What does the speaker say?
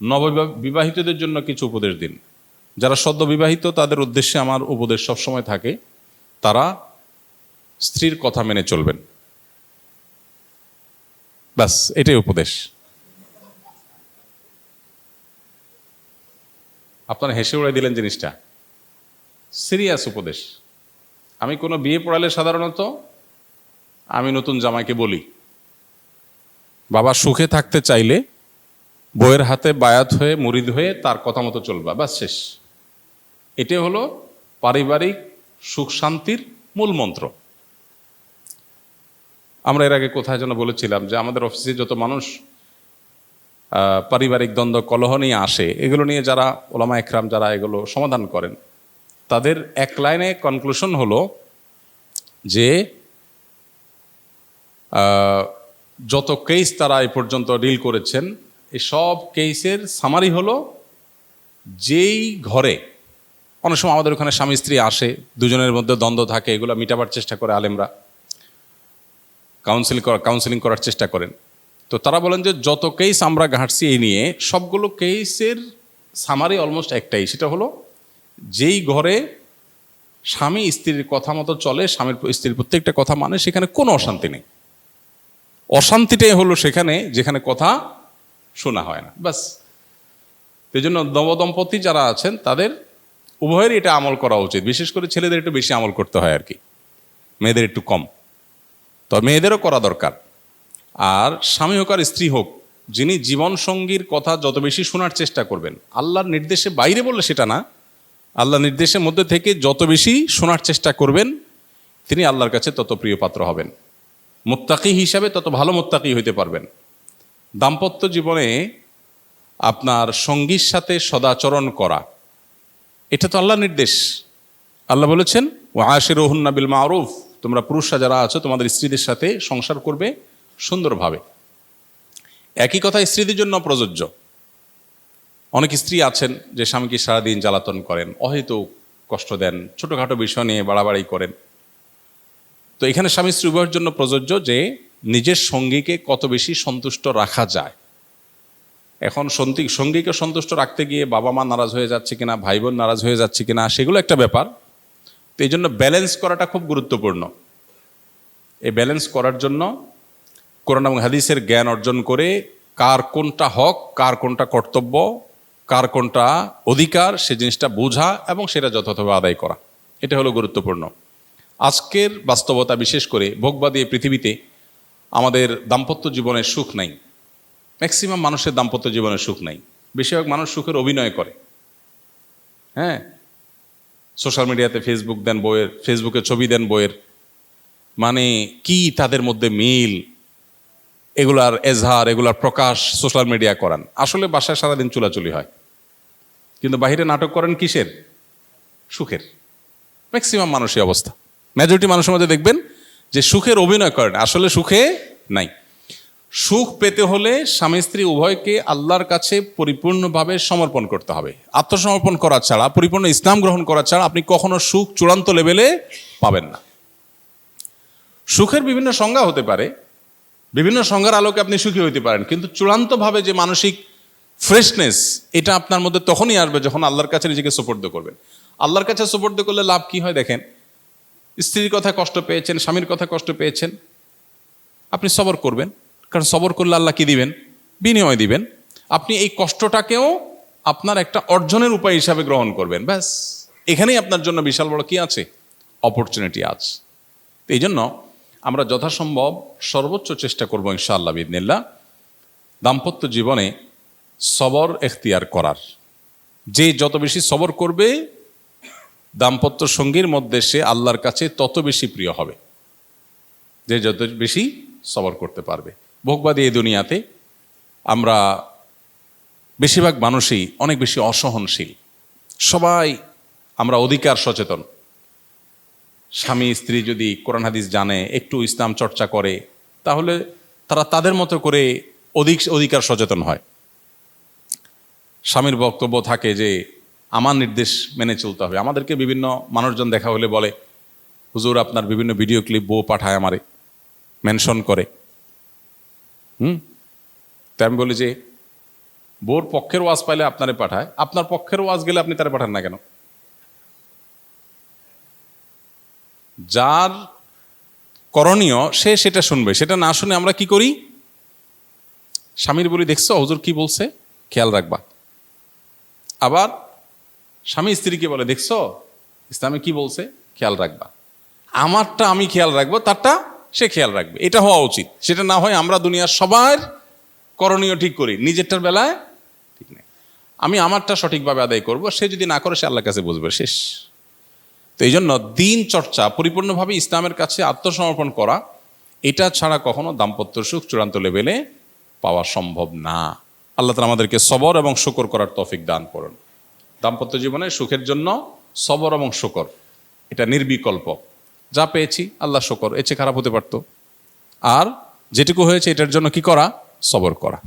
নববিবাহিতদের জন্য কিছু উপদেশ দিন। যারা সদ্য বিবাহিত তাদের উদ্দেশ্যে আমার উপদেশ সবসময় থাকে, তারা স্ত্রীর কথা মেনে চলবেন। ব্যাস, এটাই উপদেশ। আপনারা হেসে উড়াই দিলেন জিনিসটা, সিরিয়াস উপদেশ। আমি কোনো বিয়ে পড়ালে সাধারণত আমি নতুন জামাইকে বলি, বাবা সুখে থাকতে চাইলে বইয়ের হাতে বায়াত হয়ে মুরিদ হয়ে তার কথা মতো চলবা, ব্যাস শেষ। এটাই হলো পারিবারিক সুখ শান্তির মূল মন্ত্র। আমরা এর আগে কোথায় যেন বলেছিলাম যে আমাদের অফিসে যত মানুষ পারিবারিক দ্বন্দ্ব কলহ নিয়ে আসে, এগুলো নিয়ে যারা ওলামা একরাম যারা এগুলো সমাধান করেন, তাদের এক লাইনে কনক্লুশন হলো যে যত কেস তারা এই পর্যন্ত ডিল করেছেন, এই সব কেসের সামারি হলো, যেই ঘরে অনেক সময় আমাদের ওখানে স্বামী স্ত্রী আসে, দুজনের মধ্যে দ্বন্দ্ব থাকে, এগুলো মিটাবার চেষ্টা করে আলেমরা, কাউন্সিলিং করার চেষ্টা করেন। তো তারা বলেন যে যত কেস আমরা ঘাঁটছি এই নিয়ে, সবগুলো কেসের সামারি অলমোস্ট একটাই, সেটা হলো যেই ঘরে স্বামী স্ত্রীর কথা মতো চলে, স্বামীর স্ত্রীর প্রত্যেকটা কথা মানে, সেখানে কোনো অশান্তি নেই। অশান্তিটাই হলো সেখানে যেখানে কথা শোনা হয় না, ব্যাস। এই জন্য নবদম্পতি যারা আছেন তাদের উভয়েরই এটা আমল করা উচিত। বিশেষ করে ছেলেদের একটু বেশি আমল করতে হয় আর কি, মেয়েদের একটু কম। তো মেয়েদেরও করা দরকার। আর স্বামী হোক আর স্ত্রী হোক, যিনি জীবন সঙ্গীর কথা যত বেশি শোনার চেষ্টা করবেন, আল্লাহর নির্দেশে বাইরে বললে সেটা না, আল্লাহর নির্দেশের মধ্যে থেকে যত বেশি শোনার চেষ্টা করবেন, তিনি আল্লাহর কাছে তত প্রিয় পাত্র হবেন। মুত্তাকি হিসাবে তত ভালো মুত্তাকি হইতে পারবেন। দাম্পত্য জীবনে আপনার সঙ্গীর সাথে সদাচরণ করা, এটা তো আল্লাহর নির্দেশ। আল্লাহ বলেছেন ওয়া আশিরুহুন্না বিল মারুফ, তোমরা পুরুষরা যারা আছো তোমাদের স্ত্রীদের সাথে সংসার করবে সুন্দরভাবে। একই কথা স্ত্রীদের জন্য প্রযোজ্য। অনেক স্ত্রী আছেন যে স্বামীকে সারাদিন জ্বালাতন করেন, অহেতুক কষ্ট দেন, ছোটোখাটো বিষয় নিয়ে বাড়াবাড়ি করেন। তো এখানে স্বামী স্ত্রী উভয়ের জন্য প্রযোজ্য যে নিজের সঙ্গীকে কত বেশি সন্তুষ্ট রাখা যায়। এখন সঙ্গীকে সন্তুষ্ট রাখতে গিয়ে বাবা মা নারাজ হয়ে যাচ্ছে কিনা, ভাই বোন নারাজ হয়ে যাচ্ছে কিনা, সেগুলো একটা ব্যাপার। তো এই জন্য ব্যালেন্স করাটা খুব গুরুত্বপূর্ণ। এই ব্যালেন্স করার জন্য কোরআন এবং হাদিসের জ্ঞান অর্জন করে কার কোনটা হক, কার কোনটা কর্তব্য, কার কোনটা অধিকার, সে জিনিসটা বোঝা এবং সেটা যথাযথভাবে আদায় করা, এটা হলো গুরুত্বপূর্ণ। আজকের বাস্তবতা, বিশেষ করে ভোগবাদী এই পৃথিবীতে আমাদের দাম্পত্য জীবনের সুখ নাই। ম্যাক্সিমাম মানুষের দাম্পত্য জীবনের সুখ নাই। বেশিরভাগ মানুষ সুখের অভিনয় করে। হ্যাঁ, সোশ্যাল মিডিয়াতে ফেসবুকে ছবি দেন বইয়ের, মানে কি তাদের মধ্যে মিল, এগুলার এজহার, এগুলার প্রকাশ সোশ্যাল মিডিয়া করান। আসলে বাসায় সারাদিন চুলাচুলি হয়, কিন্তু বাহিরে নাটক করেন কিসের? সুখের। ম্যাক্সিমাম মানুষই অবস্থা, মেজরিটি মানুষের মধ্যে দেখবেন যে সুখের অভিনয় করেন, আসলে সুখে নাই। সুখ পেতে হলে স্বামী স্ত্রী উভয়কে আল্লাহর কাছে পরিপূর্ণভাবে সমর্পণ করতে হবে। আত্মসমর্পণ করা ছাড়া, পরিপূর্ণ ইসলাম গ্রহণ করা ছাড়া আপনি কখনো সুখ চূড়ান্ত লেভেলে পাবেন না। সুখের বিভিন্ন সংজ্ঞা হতে পারে, বিভিন্ন সংজ্ঞার আলোকে আপনি সুখী হইতে পারেন, কিন্তু চূড়ান্তভাবে যে মানসিক ফ্রেশনেস, এটা আপনার মধ্যে তখনই আসবে যখন আল্লাহর কাছে নিজেকে সুপর্দ করবেন। আল্লাহর কাছে সুপর্দ করলে লাভ কি হয় দেখেন। স্ত্রীর কথা কষ্ট পেয়েছেন, স্বামীর কথা কষ্ট পেয়েছেন, আপনি সবর করবেন, কারণ সবর করলে আল্লাহ কি দিবেন? বিনিময় দিবেন। আপনি এই কষ্টটাকেও আপনার একটা অর্জনের উপায় হিসাবে গ্রহণ করবেন। ব্যাস, এখানেই আপনার জন্য বিশাল বড় কি আছে? অপরচুনিটি আছে। তো এই জন্য আমরা যথাসম্ভব সর্বোচ্চ চেষ্টা করবো ইনশাআল্লাহ বিইذনিল্লাহ দাম্পত্য জীবনে সবর এখতিয়ার করার। যে যত বেশি সবর করবে দাম্পত্য সঙ্গীর মধ্যে, সে আল্লাহর কাছে তত বেশি প্রিয় হবে, যে যত বেশি সবর করতে পারবে। ভোগবাদী এই দুনিয়াতে আমরা বেশিরভাগ মানুষই অনেক বেশি অসহনশীল। সবাই আমরা অধিকার সচেতন। স্বামী স্ত্রী যদি কোরআন হাদিস জানে, একটু ইসলাম চর্চা করে, তাহলে তারা তাদের মতো করে অধিকার সচেতন হয়। স্বামীর বক্তব্য থাকে যে আমার নির্দেশ মেনে চলতে হবে। আমাদেরকে বিভিন্ন মানুষজন দেখা হলে বলে, হুজুর আপনার বিভিন্ন ভিডিও ক্লিপ বউ পাঠায় আমারে, মেনশন করে। তাই আমি বলি যে বোর পক্ষের ওয়াজ পাইলে আপনারে পাঠায়, আপনার পক্ষের ওয়াজ গেলে আপনি তারে পাঠান না কেন? যার করণীয় সে সেটা শুনবে, সেটা না শুনে আমরা কি করি? স্বামীর বলি, দেখছো হুজুর কি বলছে, খেয়াল রাখবা। আবার স্বামী স্ত্রীকে বলে, দেখছো ইসলামে কি বলছে, খেয়াল রাখবা। আমারটা আমি খেয়াল রাখবো, তারটা সে খেয়াল রাখবে, এটা হওয়া উচিত। সেটা না হয় আমরা দুনিয়ার সবার করণীয় ঠিক করি, নিজেরটার বেলায় ঠিক নেই। আমি আমারটা সঠিকভাবে আদায় করব, সে যদি না করে সে আল্লাহর কাছে বুঝবে, শেষ। তো এই জন্য দিন চর্চা, পরিপূর্ণভাবে ইসলামের কাছে আত্মসমর্পণ করা, এটা ছাড়া কখনো দাম্পত্য সুখ চূড়ান্ত লেভেলে পাওয়া সম্ভব না। আল্লাহ তাআলা আমাদেরকে সবর এবং শুকর করার তৌফিক দান করুন। দাম্পত্য জীবনে সুখের জন্য সবর এবং শুকর, এটা নির্বিকল্প। যা পেয়েছি আল্লাহ শুকর, এর চেয়ে খারাপ হতে পারতো। আর যেটুকু হয়েছে এটার জন্য কি করা? সবর করা।